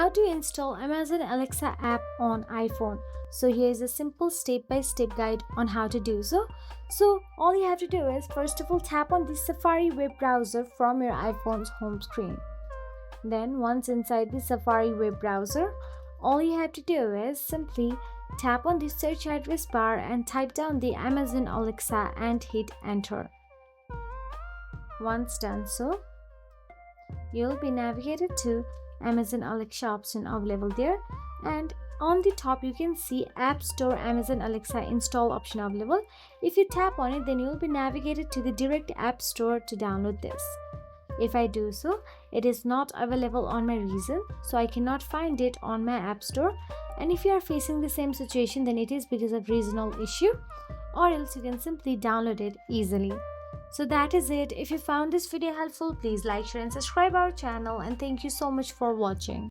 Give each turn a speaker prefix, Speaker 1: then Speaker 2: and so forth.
Speaker 1: How to install Amazon Alexa app on iPhone. So here is a simple step-by-step guide on how to do so. So all you have to do is first of all tap on the Safari web browser from your iPhone's home screen. Then once inside the Safari web browser, all you have to do is simply tap on the search address bar and type down the Amazon Alexa and hit enter. Once done so, you'll be navigated to Amazon Alexa option available there, and on the top you can see App Store Amazon Alexa install option available. If you tap on it, then you'll be navigated to the direct App Store to download this. If I do so, it is not available on my region, so I cannot find it on my App Store. And if you are facing the same situation, then it is because of regional issue, or else you can simply download it easily. So that is it. If you found this video helpful, please like, share and subscribe our channel, and thank you so much for watching.